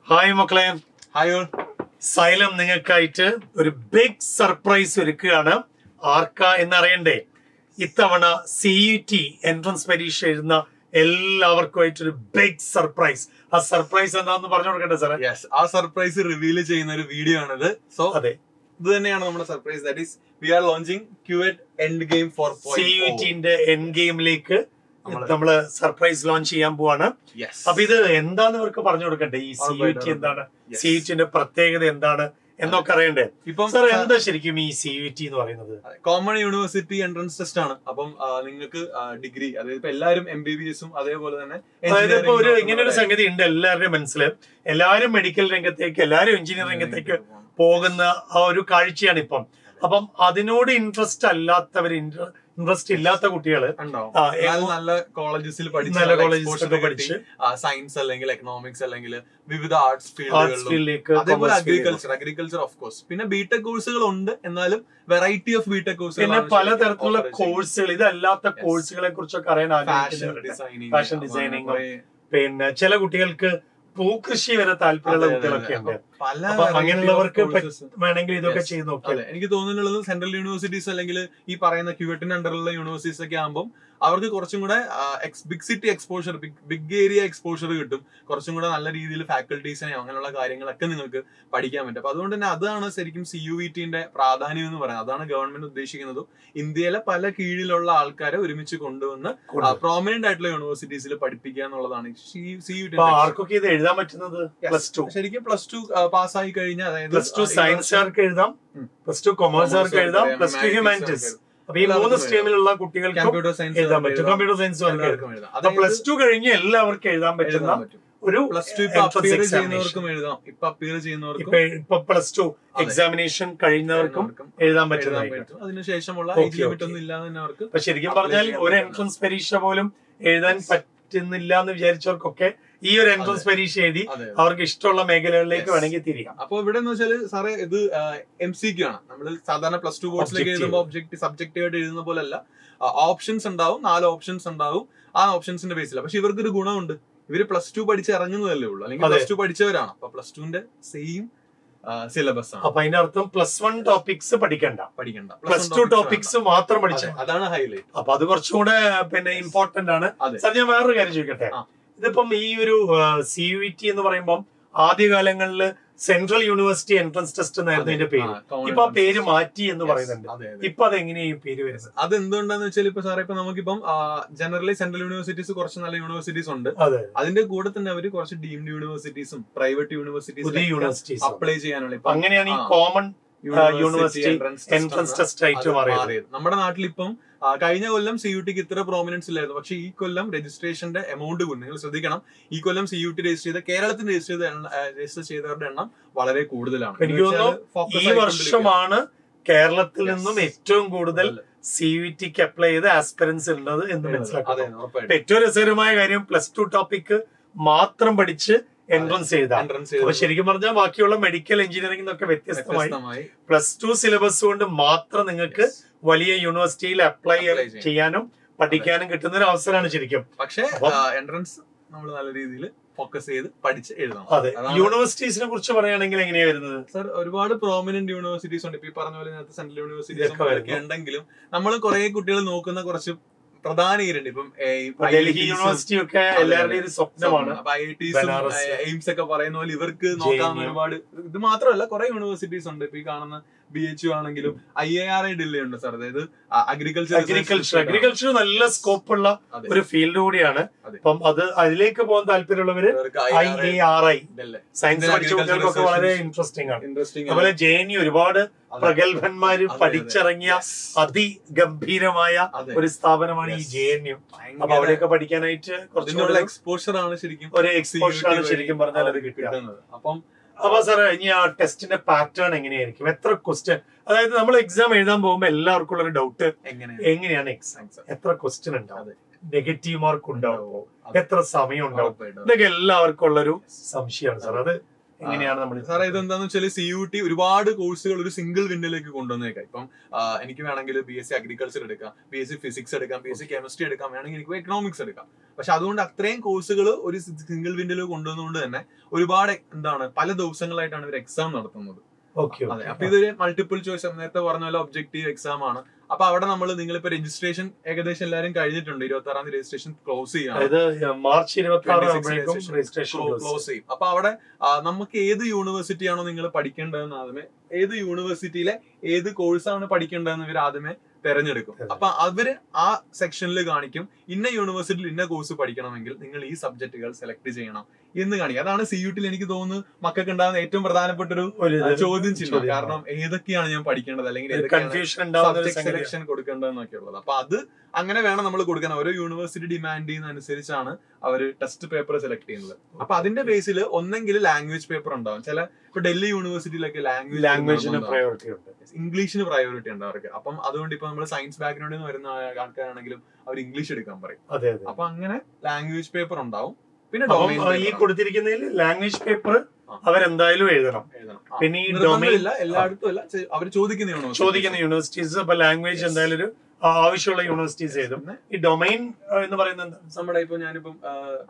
Hi മക്കളെ, hi. Xylem നിങ്ങൾക്കായിട്ട് ഒരു big surprise ഒരുക്കുകയാണ്. ആർക്കാ എന്നറിയണ്ടേ? ഇത്തവണ CUT എൻട്രൻസ് പരീക്ഷ എഴുതുന്ന എല്ലാവർക്കുമായിട്ടൊരു ബിഗ് സർപ്രൈസ്. ആ സർപ്രൈസ് എന്താണെന്ന് പറഞ്ഞു കൊടുക്കട്ടെ സാറേ? യെസ്, ആ സർപ്രൈസ് റിവീൽ ചെയ്യുന്ന ഒരു വീഡിയോ ആണിത്. സോ അതെ, ഇത് തന്നെയാണ് നമ്മുടെ surprise. That is we are launching QED end game 4.0. CUT-ന്റെ എൻഡ് ഗെയിമിലേക്ക് നമ്മള് സർപ്രൈസ് ലോഞ്ച് ചെയ്യാൻ പോവാണ്. അപ്പൊ ഇത് എന്താന്ന് ഇവർക്ക് പറഞ്ഞു കൊടുക്കണ്ടേ? ഈ CUT എന്താണ്, CUT-ന്റെ പ്രത്യേകത എന്താണ് എന്നൊക്കെ അറിയണ്ടേ? ഇപ്പം സാർ, എന്താ ശരിക്കും ഈ CUT എന്ന് പറയുന്നത്? കോമൺ യൂണിവേഴ്സിറ്റി എൻട്രൻസ് ടെസ്റ്റ് ആണ്. അപ്പം നിങ്ങൾക്ക് ഡിഗ്രി, അതായത് ഇപ്പൊ എല്ലാവരും MBBS-ഉം അതേപോലെ തന്നെ അതായത് ഇപ്പൊ ഇങ്ങനെ ഒരു സംഗതി ഉണ്ട് എല്ലാവരുടെയും മനസ്സിൽ. എല്ലാവരും മെഡിക്കൽ രംഗത്തേക്ക്, എല്ലാവരും എഞ്ചിനീയറിംഗ് രംഗത്തേക്ക് പോകുന്ന ആ ഒരു കാഴ്ചയാണ് ഇപ്പം. അപ്പം അതിനോട് ഇൻട്രസ്റ്റ് ഇല്ലാത്ത കുട്ടികള് നല്ല കോളേജസിൽ പഠിച്ച് സയൻസ് അല്ലെങ്കിൽ എക്കണോമിക്സ് അല്ലെങ്കിൽ വിവിധ ആർട്സ് ഫീൽഡുകളിലേക്ക്, അതേപോലെ അഗ്രികൾച്ചർ ഓഫ് കോഴ്സ്, പിന്നെ ബിടെക് കോഴ്സുകൾ ഉണ്ട്. എന്നാലും വെറൈറ്റി ഓഫ് ബിടെക് കോഴ്സുകൾ, പിന്നെ പലതരത്തിലുള്ള കോഴ്സുകൾ, ഇതല്ലാത്ത കോഴ്സുകളെ കുറിച്ചൊക്കെ അറിയാൻ ഫാഷൻ ഡിസൈനിങ്, പിന്നെ ചില കുട്ടികൾക്ക് പൂക്കൃഷി വരെ താല്പര്യമുള്ള കുട്ടികളൊക്കെ ഉണ്ട്. അപ്പൊ അങ്ങനെയുള്ളവർക്ക് വേണമെങ്കിൽ ഇതൊക്കെ ചെയ്ത് നോക്കാം. എനിക്ക് തോന്നുന്നുള്ളത് സെൻട്രൽ യൂണിവേഴ്സിറ്റീസ് അല്ലെങ്കിൽ ഈ പറയുന്ന QET അണ്ടറിലുള്ള യൂണിവേഴ്സിറ്റീസ് ഒക്കെ ആകുമ്പോൾ അവർക്ക് കുറച്ചും കൂടെ big city exposure, big area exposure കിട്ടും. കുറച്ചും കൂടെ നല്ല രീതിയിൽ ഫാക്കൽറ്റീസിനെയോ അങ്ങനെയുള്ള കാര്യങ്ങളൊക്കെ നിങ്ങൾക്ക് പഠിക്കാൻ പറ്റും. അപ്പൊ അതുകൊണ്ട് തന്നെ അതാണ് ശരിക്കും CUET-ന്റെ പ്രാധാന്യം എന്ന് പറയുന്നത്. അതാണ് ഗവൺമെന്റ് ഉദ്ദേശിക്കുന്നതും. ഇന്ത്യയിലെ പല കീഴിലുള്ള ആൾക്കാരെ ഒരുമിച്ച് കൊണ്ടുവന്ന് പ്രോമിനന്റ് ആയിട്ടുള്ള യൂണിവേഴ്സിറ്റീസിൽ പഠിപ്പിക്കുക എന്നുള്ളതാണ് CUET. ആർക്കൊക്കെ ഇത് എഴുതാൻ പറ്റുന്നത്? ശരിക്കും +2 പാസ്സായി കഴിഞ്ഞാൽ, അതായത് +2 സയൻസുകാർക്ക് എഴുതാം, +2 കൊമേഴ്സുകാർക്ക് എഴുതാം, +2 ഹ്യൂമാനിറ്റീസ്. അപ്പൊ ഈ 3 സ്ട്രീമിലുള്ള കുട്ടികൾക്ക് കമ്പ്യൂട്ടർ സയൻസ് എഴുതാൻ പറ്റും. കമ്പ്യൂട്ടർ സയൻസ് +2 കഴിഞ്ഞ് എല്ലാവർക്കും എഴുതാൻ പറ്റുന്ന ഒരു +2 അപ്പിയർ ചെയ്യുന്നവർക്കും എഴുതാം. ഇപ്പൊ അപ്പിയർ ചെയ്യുന്നവർക്കും, ഇപ്പൊ +2 എക്സാമിനേഷൻ കഴിയുന്നവർക്കും എഴുതാൻ പറ്റും. അതിനുശേഷമുള്ള ഏജ് ലിമിറ്റ് ഒന്നും ഇല്ലാതെ തന്നെ അവർക്ക്. അപ്പൊ ശരിക്കും പറഞ്ഞാൽ ഒരു എൻട്രൻസ് പരീക്ഷ പോലും എഴുതാൻ പറ്റുന്നില്ല എന്ന് വിചാരിച്ചവർക്ക് ഈ ഒരു എൻട്രൻസ് പരീക്ഷ എഴുതി അവർക്ക് ഇഷ്ടമുള്ള മേഖലകളിലേക്ക് വേണമെങ്കിൽ തിരിയാം. അപ്പൊ ഇവിടെ എന്ന് വെച്ചാൽ സാറേ, ഇത് MCQ ആണ്. നമ്മൾ സാധാരണ +2 കോഴ്സിലേക്ക് എഴുതുമ്പോൾ സബ്ജക്റ്റീവ് ആയിട്ട് എഴുതുന്ന പോലല്ല. ഓപ്ഷൻസ് ഉണ്ടാവും, 4 ഓപ്ഷൻസ് ഉണ്ടാവും. ആ ഓപ്ഷൻസിന്റെ ബേസിൽ പക്ഷെ ഇവർക്കൊരു ഗുണമുണ്ട്. ഇവര് +2 പഠിച്ച് ഇറങ്ങുന്നതല്ലേ ഉള്ളൂ, അല്ലെങ്കിൽ +2 പഠിച്ചവരാണ്. അപ്പൊ +2-ന്റെ സെയിം സിലബസ് ആണ്. അപ്പൊ അതിന്റെ അർത്ഥം +1 ടോപ്പിക്സ് പഠിക്കണ്ട, +2 ടോപ്പിക്സ് മാത്രം പഠിച്ചാൽ. അതാണ് ഹൈലൈറ്റ്. അപ്പൊ അത് കുറച്ചുകൂടെ പിന്നെ ഇമ്പോർട്ടന്റ് ആണ്. സാർ, ഞാൻ വേറൊരു കാര്യം ചോദിക്കട്ടെ? ഇതിപ്പം ഈ ഒരു CUET എന്ന് പറയുമ്പം ആദ്യകാലങ്ങളിൽ സെൻട്രൽ യൂണിവേഴ്സിറ്റി എൻട്രൻസ് ടെസ്റ്റ് എന്നായിരുന്നു ഇതിന്റെ പേര്. ഇപ്പൊ ആ പേര് മാറ്റി എന്ന് പറയുന്നുണ്ട്. ഇപ്പൊ അതെങ്ങനെയാ പേര് വരുന്നത്? അത് എന്തുകൊണ്ടാന്ന് വെച്ചാൽ, ഇപ്പൊ സാറേ, ഇപ്പൊ നമുക്കിപ്പം ജനറലി സെൻട്രൽ യൂണിവേഴ്സിറ്റീസ് കുറച്ച് നല്ല യൂണിവേഴ്സിറ്റീസ് ഉണ്ട്. അതിന്റെ കൂടെ തന്നെ അവര് കുറച്ച് ഡീംഡ് യൂണിവേഴ്സിറ്റീസും പ്രൈവറ്റ് യൂണിവേഴ്സിറ്റീസും അപ്ലൈ ചെയ്യാനുള്ള, അങ്ങനെയാണ് ഈ കോമൺ യൂണിവേഴ്സിറ്റി എൻട്രൻസ് ടെസ്റ്റ് ആയിട്ട് മാറിയത്. നമ്മുടെ നാട്ടിൽ ഇപ്പം കഴിഞ്ഞ കൊല്ലം CUT-ക്ക് ഇത്ര പ്രോമിനൻസ് ഇല്ലായിരുന്നു. പക്ഷെ ഈ കൊല്ലം രജിസ്ട്രേഷന്റെ എമൗണ്ട് കൊണ്ട് നിങ്ങൾ ശ്രദ്ധിക്കണം. ഈ കൊല്ലം CUT രജിസ്റ്റർ ചെയ്ത, കേരളത്തിൽ രജിസ്റ്റർ ചെയ്തവരുടെ എണ്ണം വളരെ കൂടുതലാണ്. എനിക്ക് തോന്നുന്നു ഈ വർഷമാണ് കേരളത്തിൽ നിന്നും ഏറ്റവും കൂടുതൽ CUT-ക്ക് അപ്ലൈ ചെയ്ത ആസ്പിറൻസ് ഉള്ളത് എന്ന് മനസ്സിലാക്കാം. ഏറ്റവും രസകരമായ കാര്യം, +2 ടോപ്പിക് മാത്രം പഠിച്ച് എൻട്രൻസ് ചെയ്താൽ. അപ്പൊ ശരിക്കും പറഞ്ഞാൽ ബാക്കിയുള്ള മെഡിക്കൽ എഞ്ചിനീയറിംഗ് എന്നൊക്കെ വ്യത്യസ്തമായി +2 സിലബസ് കൊണ്ട് മാത്രം നിങ്ങൾക്ക് വലിയ യൂണിവേഴ്സിറ്റിയിൽ അപ്ലൈ ചെയ്യാനും പഠിക്കാനും കിട്ടുന്ന ഒരു അവസരമാണ് ശരിക്കും. പക്ഷേ എൻട്രൻസ് നമ്മൾ നല്ല രീതിയിൽ ഫോക്കസ് ചെയ്ത് പഠിച്ച് എഴുതണം. അതെ. യൂണിവേഴ്സിറ്റീസിനെ കുറിച്ച് പറയുകയാണെങ്കിൽ എങ്ങനെയാ വരുന്നത്? സർ, ഒരുപാട് പ്രോമിനന്റ് യൂണിവേഴ്സിറ്റീസ് ഉണ്ട്. ഇപ്പൊ ഈ പറഞ്ഞ പോലെ നേരത്തെ സെൻട്രൽ യൂണിവേഴ്സിറ്റീസ് ഒക്കെ ഉണ്ടെങ്കിലും നമ്മൾ കുറെ കുട്ടികൾ നോക്കുന്ന കുറച്ച് പ്രധാന ഏരിയ. ഇപ്പം ഡൽഹി യൂണിവേഴ്സിറ്റി ഒക്കെ എല്ലാവരുടെയും ഒരു സ്വപ്നമാണ്. IITs, എയിംസ് ഒക്കെ പറയുന്ന പോലെ ഇവർക്ക് നോക്കാവുന്ന ഒരുപാട്, ഇത് മാത്രമല്ല കുറെ യൂണിവേഴ്സിറ്റീസ് ഉണ്ട്. ഇപ്പൊ ഈ കാണുന്ന BHU ആണെങ്കിലും IIRI ഡൽഹി ഉണ്ട് സാർ. അതായത് അഗ്രികൾച്ചർ നല്ല സ്കോപ്പ് ഉള്ള ഒരു ഫീൽഡ് കൂടിയാണ്. അപ്പം അതിലേക്ക് പോകാൻ താല്പര്യമുള്ളവര് IIRI സയൻസ് പഠിച്ച കുട്ടികൾക്കൊക്കെ വളരെ ഇൻട്രസ്റ്റിംഗ് ആണ്. അതുപോലെ JNU ഒരുപാട് പ്രഗത്ഭന്മാര് പഠിച്ചിറങ്ങിയ അതിഗംഭീരമായ ഒരു സ്ഥാപനമാണ് ഈ JNU. അപ്പൊ അവിടെയൊക്കെ പഠിക്കാനായിട്ട് കുറച്ചുകൂടെ എക്സ്പോഷർ ആണ് ശരിക്കും, ഒരു എക്സ്പോഷർ ആണ് ശരിക്കും പറഞ്ഞാൽ അത് കിട്ടുന്നത്. അപ്പൊ സാറേ, ഇനി ആ ടെസ്റ്റിന്റെ പാറ്റേൺ എങ്ങനെയായിരിക്കും? എത്ര ക്വസ്റ്റ്യൻ, അതായത് നമ്മൾ എക്സാം എഴുതാൻ പോകുമ്പോൾ എല്ലാവർക്കും ഉള്ള ഒരു ഡൗട്ട്, എങ്ങനെയാണ് എക്സാം, എത്ര ക്വസ്റ്റ്യൻ ഉണ്ടാവും, നെഗറ്റീവ് മാർക്ക് ഉണ്ടാവുമോ, എത്ര സമയം ഉണ്ടാവും, ഇതൊക്കെ എല്ലാവർക്കും ഉള്ളൊരു സംശയമാണ് സാർ. അത് എങ്ങനെയാണ് നമ്മൾ സാറേ ഇതെന്താന്ന് വെച്ചാൽ CUT ഒരുപാട് കോഴ്സുകൾ ഒരു സിംഗിൾ വിൻഡിലേക്ക് കൊണ്ടുവന്നേക്കാം. ഇപ്പം എനിക്ക് വേണമെങ്കിൽ BSc അഗ്രികൾച്ചർ എടുക്കാം, BSc ഫിസിക്സ് എടുക്കാം, BSc കെമിസ്ട്രി എടുക്കാം, വേണമെങ്കിൽ എനിക്ക് എക്കണോമിക്സ് എടുക്കാം. പക്ഷെ അതുകൊണ്ട് അത്രയും കോഴ്സുകൾ ഒരു സിംഗിൾ വിൻഡിൽ കൊണ്ടുവന്നുകൊണ്ട് തന്നെ ഒരുപാട് പല ദിവസങ്ങളായിട്ടാണ് ഇവർ എക്സാം നടത്തുന്നത്. അതെ, അപ്പൊ ഇതൊരു മൾട്ടിപ്പിൾ ചോയ്സ്, നേരത്തെ പറഞ്ഞ പോലെ ഒബ്ജക്റ്റീവ് എക്സാം ആണ്. അപ്പൊ അവിടെ നിങ്ങളിപ്പോ രജിസ്ട്രേഷൻ ഏകദേശം എല്ലാവരും കഴിഞ്ഞിട്ടുണ്ട്. 26-ാം തീയതി രജിസ്ട്രേഷൻ ക്ലോസ് ചെയ്യും, മാർച്ച് 26 ക്ലോസ് ചെയ്യും. അപ്പൊ അവിടെ നമുക്ക് ഏത് യൂണിവേഴ്സിറ്റിയാണോ നിങ്ങൾ പഠിക്കേണ്ടതെന്ന് ആദ്യമേ, ഏത് യൂണിവേഴ്സിറ്റിയിലെ ഏത് കോഴ്സാണ് പഠിക്കേണ്ടതെന്ന് ഇവർ ആദ്യമേ തെരഞ്ഞെടുക്കും. അപ്പൊ അവര് ആ സെക്ഷനിൽ കാണിക്കും ഇന്ന യൂണിവേഴ്സിറ്റിയിൽ ഇന്ന കോഴ്സ് പഠിക്കണമെങ്കിൽ നിങ്ങൾ ഈ സബ്ജക്റ്റുകൾ സെലക്ട് ചെയ്യണം എന്ന് കാണിക്കും. അതാണ് CUT എനിക്ക് തോന്നുന്നു മക്കൾക്ക് ഉണ്ടാകുന്ന ഏറ്റവും പ്രധാനപ്പെട്ട ഒരു ചോദ്യം ചിഹ്നം. കാരണം ഏതൊക്കെയാണ് ഞാൻ പഠിക്കേണ്ടത്, അല്ലെങ്കിൽ സബ്ജക്ട് സെലക്ഷൻ കൊടുക്കേണ്ടതെന്നൊക്കെ ഉള്ളത്. അപ്പൊ അത് അങ്ങനെ വേണം നമ്മൾ കൊടുക്കാൻ. ഓരോ യൂണിവേഴ്സിറ്റി ഡിമാൻഡ് ചെയ്യുന്ന അനുസരിച്ചാണ് അവര് ടെസ്റ്റ് പേപ്പർ സെലക്ട് ചെയ്യുന്നത്. അപ്പൊ അതിന്റെ ബേസിൽ ഒന്നെങ്കിൽ ലാംഗ്വേജ് പേപ്പർ ഉണ്ടാവും. ഇപ്പൊ ഡൽഹി യൂണിവേഴ്സിറ്റിയിലൊക്കെ ലാംഗ്വേജിന് പ്രയോറിറ്റി ഉണ്ട്, ഇംഗ്ലീഷിന് പ്രയോറിറ്റി ഉണ്ട് അവർക്ക്. അപ്പം അതുകൊണ്ട് ഇപ്പൊ നമ്മൾ സയൻസ് ബാക്ക്ഗ്രൗണ്ടിൽ നിന്ന് വരുന്ന ആൾക്കാരാണെങ്കിലും അവർ ഇംഗ്ലീഷ് എടുക്കാൻ പറയും. അപ്പൊ അങ്ങനെ ലാംഗ്വേജ് പേപ്പർ ഉണ്ടാവും. പിന്നെ ഈ കൊടുത്തിരിക്കുന്നതിൽ ലാംഗ്വേജ് പേപ്പർ അവരെന്തായാലും എഴുതണം. പിന്നെ ഈ ഡൊമൈൻ എല്ലായിടത്തും അല്ല, അവർ ചോദിക്കുന്ന യൂണിവേഴ്സിറ്റീസ് അപ്പൊ ലാംഗ്വേജ് എന്തായാലും ഒരു ആവശ്യമുള്ള യൂണിവേഴ്സിറ്റീസ് എഴുതും. ഈ ഡൊമൈൻ എന്ന് പറയുന്നത് നമ്മുടെ ഇപ്പൊ ഞാനിപ്പം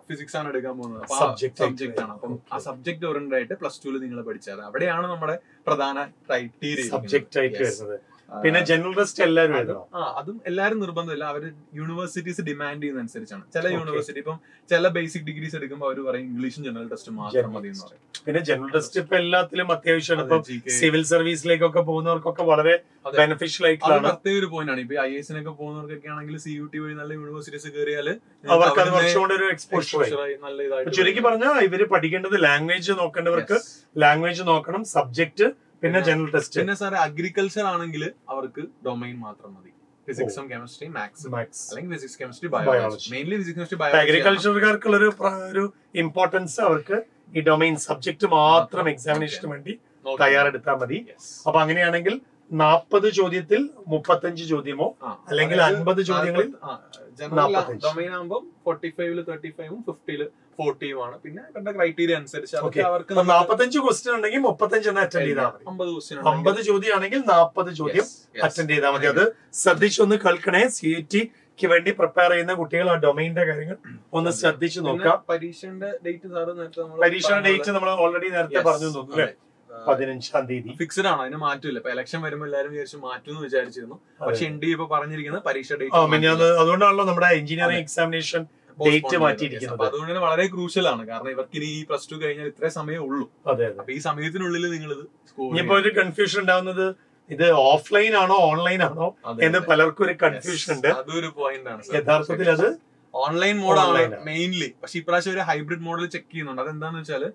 ഫിസിക്സ് ആണ് എടുക്കാൻ പോകുന്നത്, സബ്ജക്ട് ആണ്. അപ്പം ആ സബ്ജക്ട് ഓറിയന്റഡ് ആയിട്ട് +2 നിങ്ങൾ പഠിച്ചാൽ അവിടെയാണ് നമ്മുടെ പ്രധാന ക്രൈറ്റീരിയ സബ്ജക്ട് ആയിട്ട് വരുന്നത്. പിന്നെ ജനറൽ ടെസ്റ്റ് എല്ലാവരും എഴുതണം. അതും എല്ലാവരും നിർബന്ധമില്ല, അവര് യൂണിവേഴ്സിറ്റീസ് ഡിമാൻഡ് ചെയ്യുന്ന അനുസരിച്ചാണ്. ചില യൂണിവേഴ്സിറ്റി ഇപ്പം ചില ബേസിക് ഡിഗ്രീസ് എടുക്കുമ്പോൾ അവർ പറയും ഇംഗ്ലീഷും ജനറൽ ടെസ്റ്റ് മാത്രം മതി എന്ന് പറയും. പിന്നെ ജനറൽ ടെസ്റ്റ് ഇപ്പൊ എല്ലാത്തിലും അത്യാവശ്യമാണ്. ഇപ്പൊ സിവിൽ സർവീസിലേക്കൊക്കെ പോകുന്നവർക്കൊക്കെ വളരെ ബെനിഫിഷ്യൽ ആയിട്ടുള്ള പ്രത്യേക ഒരു പോയിന്റ് ആണ്. ഇപ്പൊ IAS പോകുന്നവർക്കൊക്കെ ആണെങ്കിൽ CUT വഴി നല്ല യൂണിവേഴ്സിറ്റീസ് കയറിയാൽ അവർക്ക് അത് കുറച്ചുകൂടെ ഒരു എക്സ്പോഷർ നല്ല ഇതായിട്ട്. ചുരുക്കി പറഞ്ഞാൽ ഇവര് പഠിക്കേണ്ടത് ലാംഗ്വേജ് നോക്കേണ്ടവർക്ക് ലാംഗ്വേജ് നോക്കണം, സബ്ജക്ട്, പിന്നെ ജനറൽ ടെസ്റ്റ്. പിന്നെ സാർ അഗ്രികൾച്ചർ ആണെങ്കിൽ അവർക്ക് ഡൊമൈൻ മാത്രം മതി. ഫിസിക്സും കെമിസ്ട്രി മാത്സ് അല്ലെങ്കിൽ physics chemistry biology, mainly physics chemistry biology. അഗ്രികൾച്ചർക്കാർക്കുള്ള ഒരു ഇമ്പോർട്ടൻസ് അവർക്ക് ഈ ഡൊമൈൻ സബ്ജക്ട് മാത്രം എക്സാമിനേഷന് വേണ്ടി തയ്യാറെടുത്താൽ മതി. അപ്പൊ അങ്ങനെയാണെങ്കിൽ 40 ചോദ്യത്തിൽ 35 ചോദ്യമോ അല്ലെങ്കിൽ 50 ചോദ്യങ്ങളിൽ ഡൊമൈൻ ആകുമ്പോൾ 45-ൽ 35-ഉം 50-ൽ 40-ഉം ആണ്. പിന്നെ ഇവരുടെ ക്രൈറ്റീരിയ അനുസരിച്ച് അവർക്ക് 45 ക്വസ്റ്റ്യൻ ഉണ്ടെങ്കിൽ 35 എണ്ണം അറ്റൻഡ് ചെയ്താൽ മതി. 50 ചോദ്യം ആണെങ്കിൽ 40 ചോദ്യം അറ്റൻഡ് ചെയ്താൽ മതി. അത് ശ്രദ്ധിച്ചൊന്ന് കേൾക്കണേ. CUT വേണ്ടി പ്രിപ്പയർ ചെയ്യുന്ന കുട്ടികൾ ആ ഡൊമൈനിന്റെ കാര്യങ്ങൾ ഒന്ന് ശ്രദ്ധിച്ചു നോക്കാം. പരീക്ഷയുടെ ഡേറ്റ് നമ്മൾ ഓൾറെഡി നേരത്തെ പറഞ്ഞു തോന്നുന്നു അല്ലെ, 15-ാം തീയതി ഫിക്സ്ഡ് ആണ്, അതിന് മാറ്റമില്ല. ഇപ്പൊ ഇലക്ഷൻ വരുമ്പോൾ എല്ലാവരും വിചാരിച്ചു മാറ്റും വിചാരിച്ചിരുന്നു. പക്ഷെ NDA ഇപ്പൊ പറഞ്ഞിരിക്കുന്നത് പരീക്ഷ ഡേറ്റ്. അതുകൊണ്ടാണല്ലോ നമ്മുടെ എഞ്ചിനീയറിംഗ് എക്സാമിനേഷൻ ഡേറ്റ് മാറ്റിയിരിക്കുന്നത്. അതുകൊണ്ട് തന്നെ വളരെ ക്രൂഷ്യൽ ആണ്. കാരണം ഇവർക്ക് ഇനി ഈ +2 കഴിഞ്ഞാൽ ഇത്രേ സമയമേ ഉള്ളൂ. അപ്പൊ ഈ സമയത്തിനുള്ളിൽ നിങ്ങൾ ഇത് ഇനിയിപ്പോ ഒരു കൺഫ്യൂഷൻ ഉണ്ടാവുന്നത് ഇത് ഓഫ്ലൈൻ ആണോ ഓൺലൈൻ ആണോ എന്ന് പലർക്കും ഒരു കൺഫ്യൂഷൻ ഉണ്ട്. അതൊരു പോയിന്റ് ആണ്. യഥാർത്ഥത്തിൽ അത് ഓൺലൈൻ മോഡാണ് മെയിൻലി. പക്ഷെ ഇപ്രാവശ്യം ഒരു ഹൈബ്രിഡ് മോഡൽ ചെക്ക് ചെയ്യുന്നുണ്ട്. അതെന്താന്ന് വെച്ചാൽ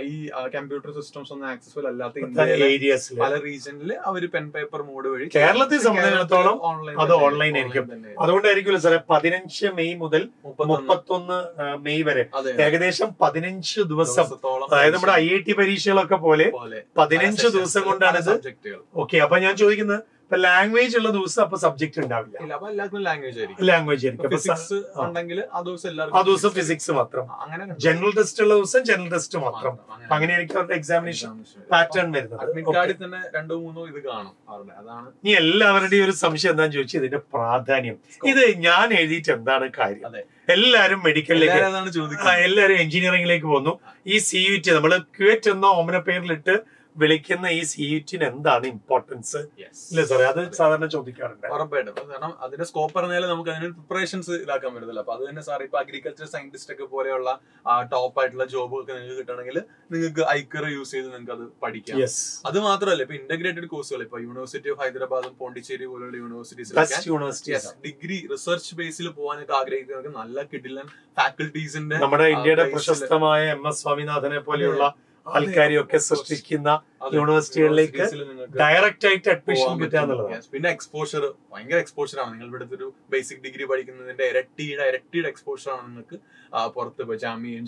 ഈ കമ്പ്യൂട്ടർ സിസ്റ്റംസ് ഒന്നും ആക്സസ്ഫുൾ അല്ലാത്ത ഏരിയസിൽ പല റീജിയനിൽ അവർ പെൻ പേപ്പർ മോഡ് വഴി. കേരളത്തെ സംബന്ധിച്ചിടത്തോളം അത് ഓൺലൈൻ ആയിരിക്കും. അതുകൊണ്ടായിരിക്കുമല്ലോ സാറേ 15 മെയ് മുതൽ 31 മെയ് വരെ ഏകദേശം 15 ദിവസം, അതായത് നമ്മുടെ IIT പരീക്ഷകളൊക്കെ പോലെ 15 ദിവസം കൊണ്ടാണ് ഇത്. ഓക്കെ, അപ്പൊ ഞാൻ ചോദിക്കുന്നത് ഇപ്പൊ ലാംഗ്വേജ് ഉള്ള ദിവസം അപ്പൊ സബ്ജക്ട് ഉണ്ടാവില്ല, ലാംഗ്വേജ് ആയിരിക്കും. ആ ദിവസം ഫിസിക്സ് മാത്രം, ജനറൽ ടെസ്റ്റ് ഉള്ള ദിവസം ജനറൽ ടെസ്റ്റ് മാത്രം. അങ്ങനെയായിരിക്കും അവരുടെ എക്സാമിനേഷൻ പാറ്റേൺ വരുന്നത്. ഇനി എല്ലാവരുടെയും ഒരു സംശയം എന്താന്ന് ചോദിച്ചാൽ ഇതിന്റെ പ്രാധാന്യം. ഇത് ഞാൻ എഴുതിയിട്ട് എന്താണ് കാര്യം? എല്ലാരും മെഡിക്കലിലേക്ക്, എല്ലാരും എഞ്ചിനീയറിംഗിലേക്ക് പോകുന്നു. ഈ CUT നമ്മള് QET എന്ന ഓമന പേരിലിട്ട് വിളിക്കുന്ന ഈ CUT-ന് എന്താണ് ഇമ്പോർട്ടൻസ് ഇല്ല സാറേ? അത് സാധാരണ ചോദിക്കാറുണ്ട്. ഉറപ്പായിട്ടും. കാരണം അതിന്റെ സ്കോപ്പ് പറഞ്ഞാൽ നമുക്ക് അതിന് പ്രിപ്പറേഷൻസ് ഇതാക്കാൻ പറ്റത്തില്ല. അപ്പൊ അത് തന്നെ സാർ ഇപ്പൊ അഗ്രികൾച്ചർ സയന്റിസ്റ്റ് ഒക്കെ പോലെയുള്ള ടോപ്പ് ആയിട്ടുള്ള ജോബ് ഒക്കെ നിങ്ങൾക്ക് കിട്ടണമെങ്കിൽ നിങ്ങൾക്ക് ഐക്കർ യൂസ് ചെയ്ത് നിങ്ങൾക്ക് അത് പഠിക്കാം. അത് മാത്രമല്ല ഇപ്പൊ ഇന്റഗ്രേറ്റഡ് കോഴ്സുകൾ ഇപ്പൊ യൂണിവേഴ്സിറ്റി ഓഫ് ഹൈദരാബാദും പോണ്ടിച്ചേരി പോലുള്ള യൂണിവേഴ്സിറ്റീസ് ഡിഗ്രി റിസർച്ച് ബേസിൽ പോകാനൊക്കെ ആഗ്രഹിക്കുന്നവർക്ക് നല്ല കിടിലൻ ഫാക്കൽറ്റീസിന്റെ, നമ്മുടെ ഇന്ത്യയുടെ പ്രശസ്തമായ MS സ്വാമിനാഥനെ പോലെയുള്ള ആൾക്കാരെയൊക്കെ സൃഷ്ടിക്കുന്ന യൂണിവേഴ്സിറ്റികളിലേക്ക് ഡയറക്റ്റ് ആയിട്ട് അഡ്മിഷൻ കിട്ടുക എന്നുള്ളതാണ്. പിന്നെ എക്സ്പോഷർ, ഭയങ്കര എക്സ്പോഷർ ആണ്. നിങ്ങൾ ഇവിടുത്തെ ഒരു ബേസിക് ഡിഗ്രി പഠിക്കുന്നതിന്റെ ഇരട്ടിയുടെ എക്സ്പോഷർ ആണ് നിങ്ങൾക്ക് പുറത്ത് പോയി ജാമ്യയും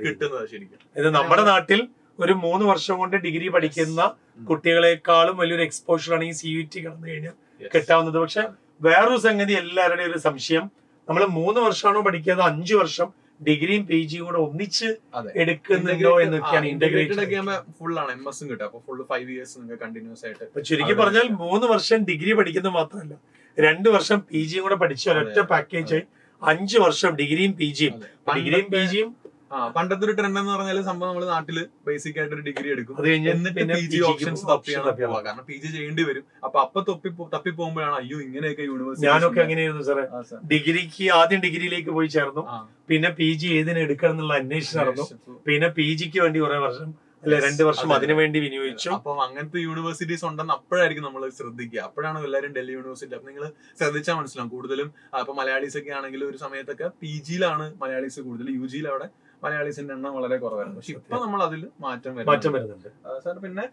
കിട്ടുന്നത്. ശരിക്കും ഇത് നമ്മുടെ നാട്ടിൽ ഒരു 3 വർഷം കൊണ്ട് ഡിഗ്രി പഠിക്കുന്ന കുട്ടികളെക്കാളും വലിയൊരു എക്സ്പോഷർ ആണ് ഈ CUT കടന്നു കഴിഞ്ഞാൽ കിട്ടാവുന്നത്. പക്ഷെ വേറൊരു സംഗതി, എല്ലാവരുടെയും ഒരു സംശയം, നമ്മൾ 3 വർഷമാണോ പഠിക്കാതെ 5 വർഷം ഡിഗ്രിയും പി ജിയും കൂടെ ഒന്നിച്ച് അതെ. എടുക്കുന്നുണ്ടോ എന്നൊക്കെയാണ്. ഇന്റഗ്രേറ്റഡ് ഒക്കെ ആകുമ്പോൾ ഫുൾ ആണ് MS കിട്ടും. അപ്പൊ ഫുൾ 5 years നിങ്ങൾക്ക് കണ്ടിന്യൂസ് ആയിട്ട്. ചുരുക്കി പറഞ്ഞാൽ 3 വർഷം ഡിഗ്രി പഠിക്കുന്നത് മാത്രമല്ല 2 വർഷം പി ജിയും കൂടെ പഠിച്ച ഒരൊറ്റ പാക്കേജ് 5 വർഷം ഡിഗ്രിയും പി ജിയും. ഡിഗ്രിയും പി ജിയും പണ്ടത്തെ ഒരു ട്രെൻഡ് എന്ന് പറഞ്ഞാൽ സംഭവം നമ്മുടെ നാട്ടില് ബേസിക് ആയിട്ട് ഒരു ഡിഗ്രി എടുക്കും, അത് കഴിഞ്ഞ് എന്നിട്ട് പിന്നെ PG ഓപ്ഷൻസ് തപ്പിയാണ് പോവുക. കാരണം PG ചെയ്യേണ്ടി വരും. അപ്പൊ തപ്പി പോകുമ്പോഴാണ് അയ്യോ ഇങ്ങനെയൊക്കെ യൂണിവേഴ്സിറ്റി. ഞാനൊക്കെ എങ്ങനെയായിരുന്നു സാറേ, ഡിഗ്രിക്ക് ആദ്യം ഡിഗ്രിയിലേക്ക് പോയി ചേർന്നു, പിന്നെ പി ജി ഏതിന് എടുക്കണം എന്നുള്ള അന്വേഷണം നടന്നു, പിന്നെ പി ജിക്ക് വേണ്ടി കുറെ വർഷം 2 വർഷം അതിനു വേണ്ടി വിനിയോഗിച്ചു. അപ്പൊ അങ്ങനത്തെ യൂണിവേഴ്സിറ്റീസ് ഉണ്ടെന്ന് അപ്പോഴായിരിക്കും നമ്മൾ ശ്രദ്ധിക്കുക. അപ്പോഴാണ് എല്ലാവരും ഡൽഹി യൂണിവേഴ്സിറ്റി. അപ്പൊ നിങ്ങൾ ശ്രദ്ധിച്ചാൽ മനസ്സിലാവും. കൂടുതലും ഇപ്പൊ മലയാളീസ് ഒക്കെ ആണെങ്കിൽ ഒരു സമയത്തൊക്കെ PG യിലാണ് മലയാളീസ് കൂടുതൽ, UG യിൽ അവിടെ മലയാളീസിന്റെ എണ്ണം വളരെ കുറവായിരുന്നു. പക്ഷെ ഇപ്പൊ നമ്മൾ അതിൽ മാറ്റം വരുന്നുണ്ട് സാർ. പിന്നെ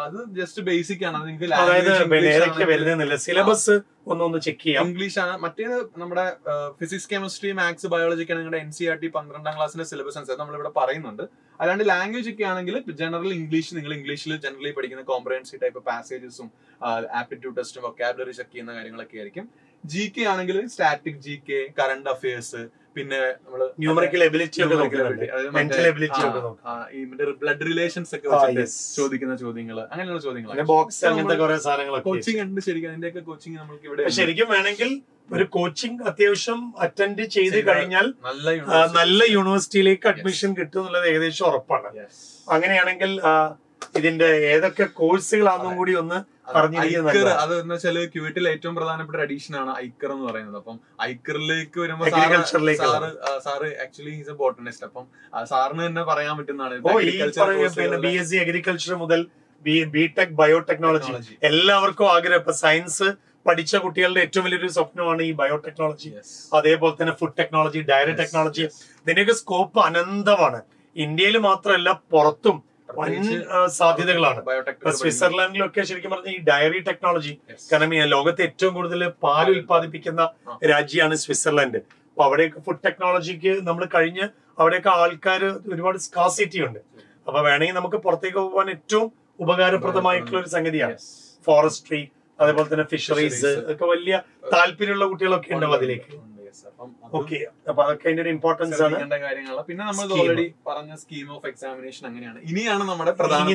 അത് ജസ്റ്റ് ബേസിക് ആണ്. സിലബസ് ഒന്ന് ചെക്ക് ചെയ്യാം. ഇംഗ്ലീഷ് ആണ്. മറ്റേത് നമ്മുടെ ഫിസിക്സ്, കെമിസ്ട്രി, മാത്സ്, ബയോളജി ഒക്കെ നിങ്ങളുടെ NCERT 12ാം ക്ലാസ്സിന്റെ സിലബസ് അനുസരിച്ച് നമ്മളിവിടെ പറയുന്നുണ്ട്. അല്ലാണ്ട് ലാംഗ്വേജ് ഒക്കെ ആണെങ്കിൽ ജനറൽ ഇംഗ്ലീഷ്, നിങ്ങൾ ഇംഗ്ലീഷിൽ ജനറലി പഠിക്കുന്ന കോംപ്രഹെൻസീവ് ടൈപ്പ് പാസേജസും ആപ്റ്റിറ്റ്യൂഡ് ടെസ്റ്റും വൊക്കാബുലറി ചെക്ക് ചെയ്യുന്ന കാര്യങ്ങളൊക്കെ ആയിരിക്കും. GK ആണെങ്കിൽ സ്റ്റാറ്റിക് GK, കറന്റ് അഫയേഴ്സ്, പിന്നെ നമ്മള് ന്യൂമറിക്കൽ എബിലിറ്റി ബ്ലഡ് റിലേഷൻസ് ഒക്കെ വെച്ചിട്ട് ചോദിക്കുന്ന ചോദ്യങ്ങൾ, അങ്ങനെയുള്ള ചോദ്യങ്ങൾ. ബോക്സ് അങ്ങനത്തെ കുറെ സാധനങ്ങൾ കോച്ചിങ് ഉണ്ട്. ശരിക്കും അതിന്റെയൊക്കെ കോച്ചിങ് നമുക്ക് ഇവിടെ ശരിക്കും വേണമെങ്കിൽ ഒരു കോച്ചിങ് അത്യാവശ്യം അറ്റൻഡ് ചെയ്ത് കഴിഞ്ഞാൽ നല്ല യൂണിവേഴ്സിറ്റിയിലേക്ക് അഡ്മിഷൻ കിട്ടും എന്നുള്ളത് ഏകദേശം ഉറപ്പാണ്. അങ്ങനെയാണെങ്കിൽ ഇതിന്റെ ഏതൊക്കെ കോഴ്സുകളാണെന്നും കൂടി ഒന്ന് പറഞ്ഞിരിക്കുന്നത്. അതെന്ന് വെച്ചാല് ക്യൂറ്റിൽ ഏറ്റവും പ്രധാനപ്പെട്ട അഡീഷൻ ആണ് ഐക്കർ എന്ന് പറയുന്നത്. അപ്പം ഐക്കറിലേക്ക് വരുമ്പോൾ sir actually is A botanist. അപ്പം സാറിന് തന്നെ പറയാൻ പറ്റുന്നതാണ് BSc അഗ്രികൾച്ചർ മുതൽ BTech ബയോടെക്നോളജി എല്ലാവർക്കും ആഗ്രഹം. ഇപ്പൊ സയൻസ് പഠിച്ച കുട്ടികളുടെ ഏറ്റവും വലിയൊരു സ്വപ്നമാണ് ഈ ബയോടെക്നോളജി. അതേപോലെ തന്നെ ഫുഡ് ടെക്നോളജി, ഡയറി ടെക്നോളജി. ഇതിന്റെയൊക്കെ സ്കോപ്പ് അനന്തമാണ്. ഇന്ത്യയിൽ മാത്രമല്ല പുറത്തും വൻ സാധ്യതകളാണ്. സ്വിറ്റ്സർലാൻഡിലൊക്കെ ശരിക്കും പറഞ്ഞാൽ ഈ ഡയറി ടെക്നോളജി, കാരണം ലോകത്തെ ഏറ്റവും കൂടുതൽ പാൽ ഉൽപ്പാദിപ്പിക്കുന്ന രാജ്യമാണ് സ്വിറ്റ്സർലാൻഡ്. അപ്പൊ അവിടെയൊക്കെ ഫുഡ് ടെക്നോളജിക്ക് നമ്മൾ കഴിഞ്ഞ് അവിടെയൊക്കെ ആൾക്കാർ ഒരുപാട് സ്കാസിറ്റി ഉണ്ട്. അപ്പൊ വേണമെങ്കിൽ നമുക്ക് പുറത്തേക്ക് പോകാൻ ഏറ്റവും ഉപകാരപ്രദമായിട്ടുള്ള ഒരു സംഗതിയാണ് ഫോറസ്ട്രി, അതേപോലെ തന്നെ ഫിഷറീസ് ഒക്കെ വലിയ താല്പര്യമുള്ള കുട്ടികളൊക്കെ ഉണ്ടാവും അതിലേക്ക്. ഓക്കെ, അപ്പൊ അതൊക്കെ അതിന്റെ ഒരു ഇമ്പോർട്ടൻസ് ആണ്. പിന്നെ നമ്മൾ ഓൾറെഡി പറഞ്ഞ സ്കീം ഓഫ് എക്സാമിനേഷൻ അങ്ങനെയാണ്. ഇനിയാണ് നമ്മുടെ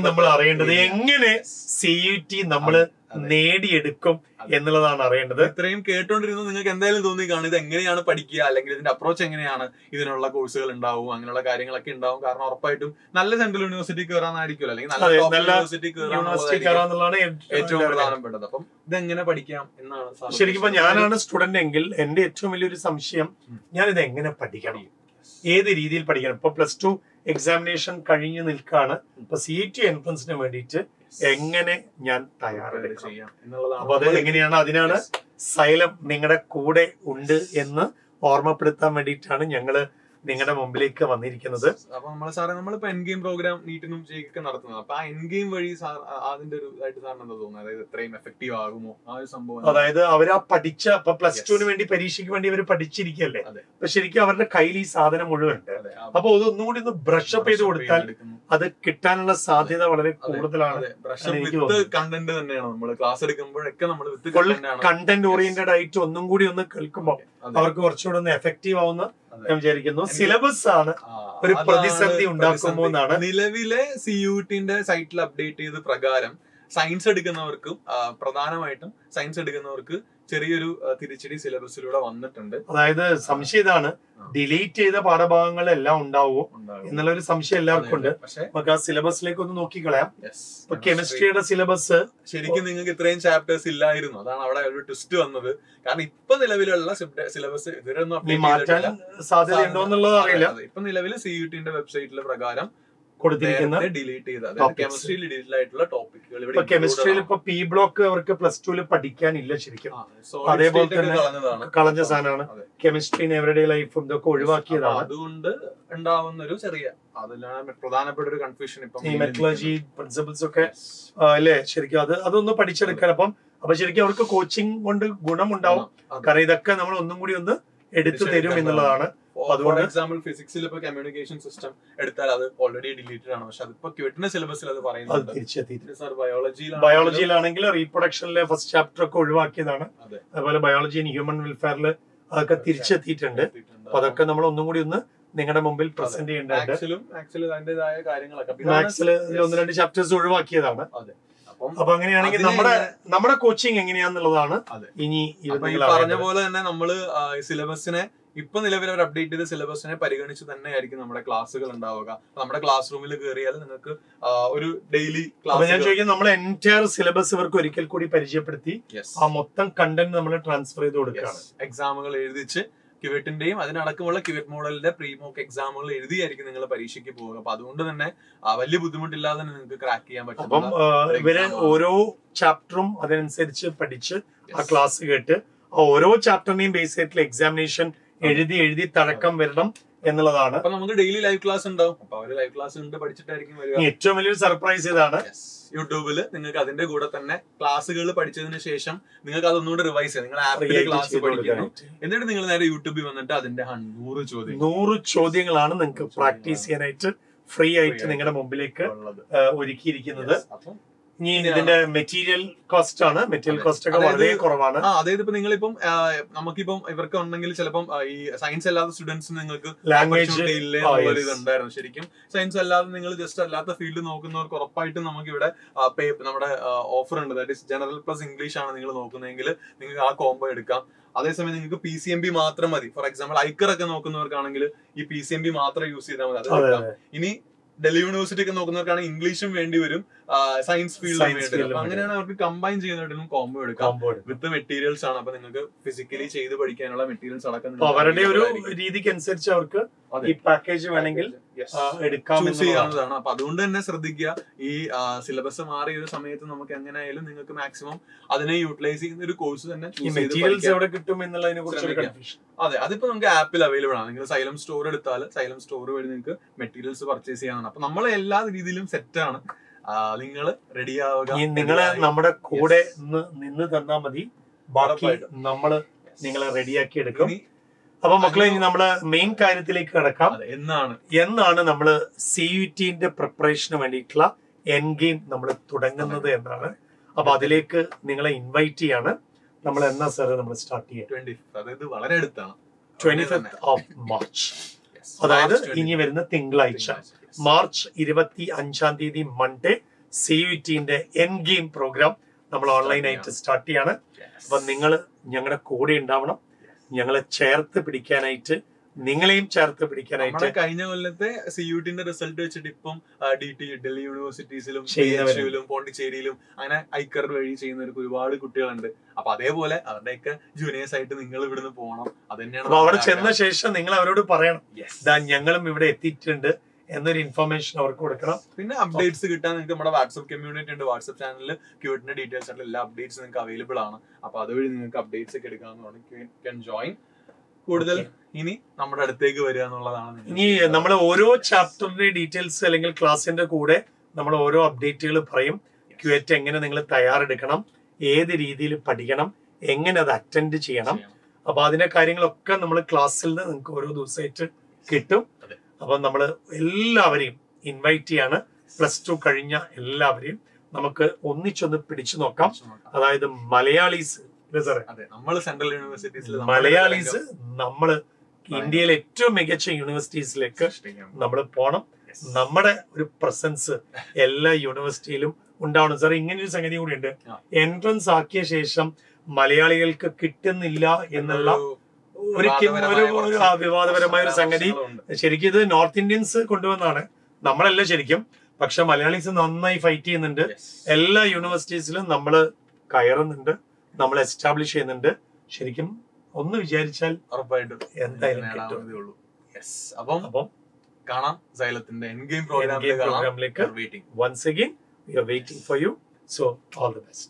നമ്മൾ അറിയേണ്ടത് എങ്ങനെ CUT നമ്മൾ നേടിയെടുക്കും എന്നുള്ളതാണ് അറിയേണ്ടത്. ഇത്രയും കേട്ടോണ്ടിരുന്നത് നിങ്ങൾക്ക് എന്തായാലും തോന്നി കാണും ഇത് എങ്ങനെയാണ് പഠിക്കുക, അല്ലെങ്കിൽ ഇതിന്റെ അപ്രോച്ച് എങ്ങനെയാണ്, ഇതിനുള്ള കോഴ്സുകൾ ഉണ്ടാവും, അങ്ങനെയുള്ള കാര്യങ്ങളൊക്കെ ഉണ്ടാവും. കാരണം ഉറപ്പായിട്ടും നല്ല സെൻട്രൽ യൂണിവേഴ്സിറ്റി കയറാനായിരിക്കുമല്ലോ, അല്ലെങ്കിൽ നല്ല യൂണിവേഴ്സിറ്റി കയറാന്നുള്ളതാണ് ഏറ്റവും പ്രധാനപ്പെട്ടത്. അപ്പം ഇതെങ്ങനെ പഠിക്കാം എന്നാണ് ശരിക്കും. ഞാനാണ് സ്റ്റുഡന്റ് എങ്കിൽ എന്റെ ഏറ്റവും വലിയൊരു സംശയം, ഞാൻ ഇത് എങ്ങനെ പഠിക്കണം, ഏത് രീതിയിൽ പഠിക്കണം. ഇപ്പൊ +2 എക്സാമിനേഷൻ കഴിഞ്ഞു നിൽക്കാണ്. ഇപ്പൊ CUT എൻട്രൻസിന് വേണ്ടിയിട്ട് എങ്ങനെ ഞാൻ തയ്യാറെടുക്കാം എന്നുള്ളതാണ്. അപ്പൊ അത് എങ്ങനെയാണ്, അതിനാണ് സൈലം നിങ്ങളുടെ കൂടെ ഉണ്ട് എന്ന് ഓർമ്മപ്പെടുത്താൻ വേണ്ടിയിട്ടാണ് ഞങ്ങള് നിങ്ങളുടെ മുമ്പിലേക്ക് വന്നിരിക്കുന്നത്. അപ്പൊ നമ്മളിപ്പോ എൻ ഗെയിം പ്രോഗ്രാം നീറ്റിനും ജെയ്ക്കൊക്കെ നടത്തുന്നത്. അപ്പൊ ആ എൻ ഗെയിം വഴി അതിന്റെ ഒരു ഇതായിട്ട് സാറിന് എന്താ തോന്നുന്നത്? അതായത് എത്രയും എഫക്റ്റീവ് ആകുമോ ആ ഒരു സംഭവം? അതായത് അവരാ പഠിച്ച +2 വേണ്ടി പരീക്ഷയ്ക്ക് വേണ്ടി അവർ പഠിച്ചിരിക്കല്ലേ. അപ്പൊ ശരിക്കും അവരുടെ കയ്യിൽ ഈ സാധനം മുഴുവൻ ഉണ്ട്. അപ്പൊ അതൊന്നും കൂടി ഒന്ന് ബ്രഷ് അപ്പ് ചെയ്ത് കൊടുത്താൽ അത് കിട്ടാനുള്ള സാധ്യത വളരെ കൂടുതലാണ്. കണ്ടന്റ് തന്നെയാണ് നമ്മൾ ക്ലാസ് എടുക്കുമ്പോഴൊക്കെ നമ്മൾ കണ്ടന്റ് ഓറിയന്റഡ് ആയിട്ട് ഒന്നും കൂടി ഒന്ന് കേൾക്കുമ്പോൾ അവർക്ക് കുറച്ചുകൂടി ഒന്ന് എഫക്റ്റീവ് ആവുന്ന ഞാൻ വിചാരിക്കുന്നു. സിലബസ് ആണ് ഒരു പ്രതിസന്ധി ഉണ്ടാക്കുമോ എന്നാണ്. നിലവിലെ CUTന്റെ സൈറ്റിൽ അപ്ഡേറ്റ് ചെയ്ത പ്രകാരം സയൻസ് എടുക്കുന്നവർക്കും പ്രധാനമായിട്ടും സയൻസ് എടുക്കുന്നവർക്ക് ചെറിയൊരു തിരിച്ചടി സിലബസിലൂടെ വന്നിട്ടുണ്ട്. അതായത് സംശയം ഇതാണ്, ഡിലീറ്റ് ചെയ്ത പാഠഭാഗങ്ങളെല്ലാം ഉണ്ടാവുമോ എന്നുള്ളൊരു സംശയം എല്ലാവർക്കും ഉണ്ട്. നമുക്ക് ആ സിലബസിലേക്ക് ഒന്ന് നോക്കിക്കളയാം. ഇപ്പൊ കെമിസ്ട്രിയുടെ സിലബസ് ശരിക്കും നിങ്ങൾക്ക് ഇത്രയും ചാപ്റ്റേഴ്സ് ഇല്ലായിരുന്നു. അതാണ് അവിടെ ഒരു ട്വിസ്റ്റ് വന്നത്. കാരണം ഇപ്പൊ നിലവിലുള്ള സിലബസ് ഇവരൊന്നും മാറ്റാൻ സാധ്യതയുണ്ടോ എന്നുള്ളത് അറിയില്ല. ഇപ്പൊ നിലവിൽ CUTന്റെ വെബ്സൈറ്റിലെ പ്രകാരം കൊടുത്തിരിക്കുന്ന കെമിസ്ട്രിയിൽ ഇപ്പൊ P ബ്ലോക്ക് അവർക്ക് +2 പഠിക്കാനില്ല ശരിക്കും. അതേപോലെ തന്നെ കളഞ്ഞ സാധനമാണ്. കെമിസ്ട്രി എവറിഡേ ലൈഫും ഇതൊക്കെ ഒഴിവാക്കിയതാണ്. അതുകൊണ്ട് ഉണ്ടാവുന്ന ഒരു ചെറിയ അതിലാണ് പ്രധാനപ്പെട്ട ഒരു കൺഫ്യൂഷൻ. ഇപ്പൊ ഈ മെറ്റലർജി പ്രിൻസിപ്പിൾസ് ഒക്കെ അല്ലേ ശരിക്കും അതൊന്ന് പഠിച്ചെടുക്കാൻ. അപ്പൊ ശരിക്കും അവർക്ക് കോച്ചിങ് കൊണ്ട് ഗുണമുണ്ടാവും. കാരണം ഇതൊക്കെ നമ്മൾ ഒന്നും കൂടി ഒന്ന് എടുത്തു തരും എന്നുള്ളതാണ്. ഫോർ എക്സാമ്പിൾ ഫിസിക്സിൽ ഇപ്പൊ കമ്മ്യൂണിക്കേഷൻ സിസ്റ്റം എടുത്താൽ അത് ഓൾറെഡി ഡിലീറ്റഡ് ആണ്. പക്ഷെ അതിപ്പോ ക്യൂറ്റിന്റെ സിലബസിൽ അത് പറയുന്നത് ബയോളജിയിലാണെങ്കിൽ റീപ്രൊഡക്ഷനിലെ ഫസ്റ്റ് ചാപ്റ്റർ ഒക്കെ ഒഴിവാക്കിയതാണ്. അതുപോലെ ബയോളജി ആൻഡ് ഹ്യൂമൻ വെൽഫെയറിൽ അതൊക്കെ തിരിച്ചെത്തിയിട്ടുണ്ട്. അപ്പൊ അതൊക്കെ നമ്മൾ ഒന്നും കൂടി ഒന്ന് നിങ്ങളുടെ മുമ്പിൽ പ്രസന്റ് ചെയ്യേണ്ടതുണ്ട്. ആക്ച്വലി അതിന്റേതായ കാര്യങ്ങളൊക്കെ മാത്സിൽ 1-2 ചാപ്റ്റേഴ്സ് ഒഴിവാക്കിയതാണ്. അതെ. അപ്പൊ അങ്ങനെയാണെങ്കിൽ നമ്മുടെ കോച്ചിങ് എങ്ങനെയാന്നുള്ളതാണ് ഇനി പറഞ്ഞ പോലെ തന്നെ നമ്മള് സിലബസിനെ ഇപ്പൊ നിലവിൽ അവർ അപ്ഡേറ്റ് ചെയ്ത സിലബസിനെ പരിഗണിച്ച് തന്നെയായിരിക്കും നമ്മുടെ ക്ലാസ്സുകൾ ഉണ്ടാവുക. നമ്മുടെ ക്ലാസ് റൂമിൽ കയറിയാൽ നിങ്ങൾക്ക് ഒരു ഡെയിലി ക്ലാസ് ഞാൻ ചോദിക്കുന്നത് നമ്മൾ എൻറ്റയർ സിലബസ് ഇവർക്ക് ഒരിക്കൽ കൂടി പരിചയപ്പെടുത്തി ആ മൊത്തം കണ്ടന്റ് നമ്മൾ ട്രാൻസ്ഫർ ചെയ്ത് കൊടുക്കുകയാണ്. എക്സാമുകൾ എഴുതിച്ച് ക്യുവറ്റിന്റെയും അതിനടക്കമുള്ള ക്യുവറ്റ് മോഡലിന്റെ പ്രീ മോക്ക് എക്സാമുകൾ എഴുതിയായിരിക്കും നിങ്ങൾ പരീക്ഷയ്ക്ക് പോവുക. അപ്പൊ അതുകൊണ്ട് തന്നെ വലിയ ബുദ്ധിമുട്ടില്ലാതെ തന്നെ നിങ്ങൾക്ക് ക്രാക്ക് ചെയ്യാൻ പറ്റും. അപ്പം ഇവര് ഓരോ ചാപ്റ്ററും അതിനനുസരിച്ച് പഠിച്ച് ആ ക്ലാസ് കേട്ട് ഓരോ ചാപ്റ്ററിനെയും ബേസ് ആയിട്ടുള്ള എക്സാമിനേഷൻ എഴുതി തഴക്കം വരണം എന്നുള്ളതാണ്. അപ്പൊ നമുക്ക് ഡെയിലി ലൈവ് ക്ലാസ് ഉണ്ടാവും. അപ്പൊ അവര് ലൈവ് ക്ലാസ് ഉണ്ട് പഠിച്ചിട്ടായിരിക്കും വരിക. ഏറ്റവും വലിയൊരു സർപ്രൈസ് ഇതാണ് യൂട്യൂബില് നിങ്ങൾക്ക് അതിന്റെ കൂടെ തന്നെ ക്ലാസ്സുകൾ പഠിച്ചതിന് ശേഷം നിങ്ങൾക്ക് അതൊന്നുകൂടെ റിവൈസ് ചെയ്യാം. നിങ്ങൾ ആപ്പിൽ ക്ലാസ് പഠിക്കുന്നു, എന്നിട്ട് നിങ്ങൾ നേരെ യൂട്യൂബിൽ വന്നിട്ട് അതിന്റെ 100 ചോദ്യങ്ങളാണ് നിങ്ങൾക്ക് പ്രാക്ടീസ് ചെയ്യാനായിട്ട് ഫ്രീ ആയിട്ട് നിങ്ങളുടെ മുമ്പിലേക്ക് ഒരുക്കിയിരിക്കുന്നത്. ഇനി ഇതിന്റെ മെറ്റീരിയൽ കോസ്റ്റ് ആണ്. മെറ്റീരിയൽ കോസ്റ്റ് ഒക്കെ വളരെ കുറവാണ്. അതായത് ഇപ്പൊ നിങ്ങളിപ്പം നമുക്കിപ്പം ഇവർക്ക് ഉണ്ടെങ്കിൽ ചിലപ്പം ഈ സയൻസ് അല്ലാത്ത സ്റ്റുഡൻസിന് നിങ്ങൾക്ക് ലാംഗ്വേജ് ഇതുണ്ടായിരുന്നു. ശരിക്കും സയൻസ് അല്ലാതെ നിങ്ങൾ ജസ്റ്റ് അല്ലാത്ത ഫീൽഡ് നോക്കുന്നവർക്ക് ഉറപ്പായിട്ടും നമുക്ക് ഇവിടെ നമ്മുടെ ഓഫർ ഉണ്ട്. That is general plus English ആണ് നിങ്ങൾ നോക്കുന്നതെങ്കിൽ നിങ്ങൾക്ക് ആ കോംബോ എടുക്കാം. അതേസമയം നിങ്ങൾക്ക് PCMB മാത്രം മതി. ഫോർ എക്സാമ്പിൾ ഐക്കർ ഒക്കെ നോക്കുന്നവർക്കാണെങ്കിൽ ഈ PCMB മാത്രം യൂസ് ചെയ്താൽ മതി. അത് എടുക്കാം. ഇനി ഡൽഹി യൂണിവേഴ്സിറ്റി ഒക്കെ നോക്കുന്നവർക്കാണെങ്കിൽ ഇംഗ്ലീഷും വേണ്ടി വരും, സയൻസ് ഫീൽഡും വേണ്ടി വരും. അങ്ങനെയാണ് അവർക്ക് കമ്പൈൻ ചെയ്യുന്നതിനും കോംബോ എടുക്കാം. വിത്ത് മെറ്റീരിയൽസ് ആണ്. അപ്പൊ നിങ്ങൾക്ക് ഫിസിക്കലി ചെയ്ത് പഠിക്കാനുള്ള മെറ്റീരിയൽസ് അടക്കം അവരുടെ ഒരു രീതിക്ക് അനുസരിച്ച് അവർക്ക് ഈ പാക്കേജ് വേണമെങ്കിൽ ചൂസ് ചെയ്യാവുന്നതാണ്. അപ്പൊ അതുകൊണ്ട് തന്നെ ശ്രദ്ധിക്കുക, ഈ സിലബസ് മാറിയ ഒരു സമയത്ത് നമുക്ക് എങ്ങനെയായാലും നിങ്ങൾക്ക് മാക്സിമം അതിനെ യൂട്ടിലൈസ് ചെയ്യുന്ന ഒരു കോഴ്സ് തന്നെ എവിടെ കിട്ടും എന്നുള്ളതിനെ കുറിച്ച്. അതെ, അതിപ്പോ നമുക്ക് ആപ്പിൽ അവൈലബിൾ ആണ്. നിങ്ങൾ സൈലം സ്റ്റോർ എടുത്താൽ സൈലം സ്റ്റോർ വഴി നിങ്ങൾക്ക് മെറ്റീരിയൽസ് പർച്ചേസ് ചെയ്യാവുന്നതാണ്. അപ്പൊ നമ്മളെ എല്ലാ രീതിയിലും സെറ്റ് ആണ്. നിങ്ങൾ റെഡി ആവുക. നിങ്ങള് നമ്മുടെ കൂടെ നിന്ന് തന്നാ മതി, ബാക്കി നമ്മള് നിങ്ങളെ റെഡിയാക്കി എടുക്കും. അപ്പൊ മക്കളെ, ഇനി നമ്മള് മെയിൻ കാര്യത്തിലേക്ക് കിടക്കാം. എന്നാണ് നമ്മള് CUT പ്രിപ്പറേഷന് വേണ്ടിയിട്ടുള്ള എൻഡ് ഗെയിം നമ്മൾ തുടങ്ങുന്നത് എന്നാണ്. അപ്പൊ അതിലേക്ക് നിങ്ങളെ ഇൻവൈറ്റ് ചെയ്യാണ്. നമ്മൾ എന്നാ സാറ് നമ്മൾ സ്റ്റാർട്ട് ചെയ്യാം? 25th, അതായത് വളരെ അടുത്താണ്. 25th of March, അതായത് ഇനി വരുന്ന തിങ്കളാഴ്ച മാർച്ച് 25-ാം തീയതി Monday CUT end game programme നമ്മൾ ഓൺലൈനായിട്ട് സ്റ്റാർട്ട് ചെയ്യാണ്. അപ്പൊ നിങ്ങൾ ഞങ്ങളുടെ കൂടെ ഉണ്ടാവണം, ഞങ്ങളെ ചേർത്ത് പിടിക്കാനായിട്ട്, നിങ്ങളെയും ചേർത്ത് പിടിക്കാനായിട്ട്. കഴിഞ്ഞ കൊല്ലത്തെ CUT റിസൾട്ട് വെച്ചിട്ട് ഇപ്പം ഡൽഹി യൂണിവേഴ്സിറ്റീസിലും പോണ്ടിച്ചേരിയിലും അങ്ങനെ ഐക്കർ വഴി ചെയ്യുന്നവർക്ക് ഒരുപാട് കുട്ടികളുണ്ട്. അപ്പൊ അതേപോലെ അവരുടെയൊക്കെ ജൂനിയേഴ്സ് ആയിട്ട് നിങ്ങൾ ഇവിടുന്ന് പോകണം. അത് തന്നെയാണ്. അവിടെ ചെന്ന ശേഷം നിങ്ങൾ അവരോട് പറയണം, ഞങ്ങളും ഇവിടെ എത്തിയിട്ടുണ്ട് എന്നൊരു ഇൻഫർമേഷൻ അവർക്ക് കൊടുക്കണം. പിന്നെ അപ്ഡേറ്റ്സ് കിട്ടാൻ നിങ്ങൾക്ക് നമ്മുടെ വാട്സ്ആപ്പ് കമ്മ്യൂണിറ്റി ഉണ്ട്. വാട്സ്ആപ്പ് ചാനലിൽ ക്യൂറ്റിന്റെ ഡീറ്റെയിൽസ് ആയിട്ടുള്ള എല്ലാ അപ്ഡേറ്റ്സ് നിങ്ങൾക്ക് അവൈലബിൾ ആണ്. അപ്പൊ അതുവഴി നിങ്ങൾക്ക് അപ്ഡേറ്റ്സ് ഒക്കെ എടുക്കാവുന്നതാണ്. ജോയിൻ കൂടുതൽ ഇനി നമ്മുടെ അടുത്തേക്ക് വരിക എന്നുള്ളതാണ്. ഇനി നമ്മൾ ഓരോ ചാപ്റ്ററിന്റെ ഡീറ്റെയിൽസ് അല്ലെങ്കിൽ ക്ലാസിന്റെ കൂടെ നമ്മൾ ഓരോ അപ്ഡേറ്റുകൾ പറയും. ക്യൂറ്റ് എങ്ങനെ നിങ്ങൾ തയ്യാറെടുക്കണം, ഏത് രീതിയിൽ പഠിക്കണം, എങ്ങനെ അത് അറ്റൻഡ് ചെയ്യണം. അപ്പൊ അതിന്റെ കാര്യങ്ങളൊക്കെ നമ്മൾ ക്ലാസ്സിൽ നിന്ന് നിങ്ങൾക്ക് ഓരോ ദിവസമായിട്ട് കിട്ടും. അപ്പൊ നമ്മൾ എല്ലാവരെയും ഇൻവൈറ്റ് ചെയ്യാണ്. +2 കഴിഞ്ഞ എല്ലാവരെയും നമുക്ക് ഒന്നിച്ചൊന്ന് പിടിച്ചു നോക്കാം. അതായത് മലയാളീസ് മലയാളീസ് നമ്മള് ഇന്ത്യയിലെ ഏറ്റവും മികച്ച യൂണിവേഴ്സിറ്റീസിലേക്ക് നമ്മൾ പോണം. നമ്മുടെ ഒരു പ്രസൻസ് എല്ലാ യൂണിവേഴ്സിറ്റിയിലും ഉണ്ടാവണം. സാർ, ഇങ്ങനെ ഒരു സംഗതി കൂടി ഉണ്ട്. എൻട്രൻസ് ആക്കിയ ശേഷം മലയാളികൾക്ക് കിട്ടുന്നില്ല എന്നുള്ള ഒരു വിവാദപരമായ ഒരു സംഗതി. ശരിക്കും ഇത് നോർത്ത് ഇന്ത്യൻസ് കൊണ്ടുവന്നാണ്, നമ്മളല്ല ശരിക്കും. പക്ഷെ മലയാളീസ് നന്നായി ഫൈറ്റ് ചെയ്യുന്നുണ്ട്. എല്ലാ യൂണിവേഴ്സിറ്റീസിലും നമ്മള് കയറുന്നുണ്ട്, നമ്മൾ എസ്റ്റാബ്ലിഷ് ചെയ്യുന്നുണ്ട്. ശരിക്കും ഒന്ന് വിചാരിച്ചാൽ ഉറപ്പായിട്ടും എന്തായാലും കിട്ടും. അപ്പം കാണാം സൈലത്തിന്റെ എൻഡ് ഗെയിം പ്രോഗ്രാമിലേക്ക്. Once again we are waiting for you, so all the best.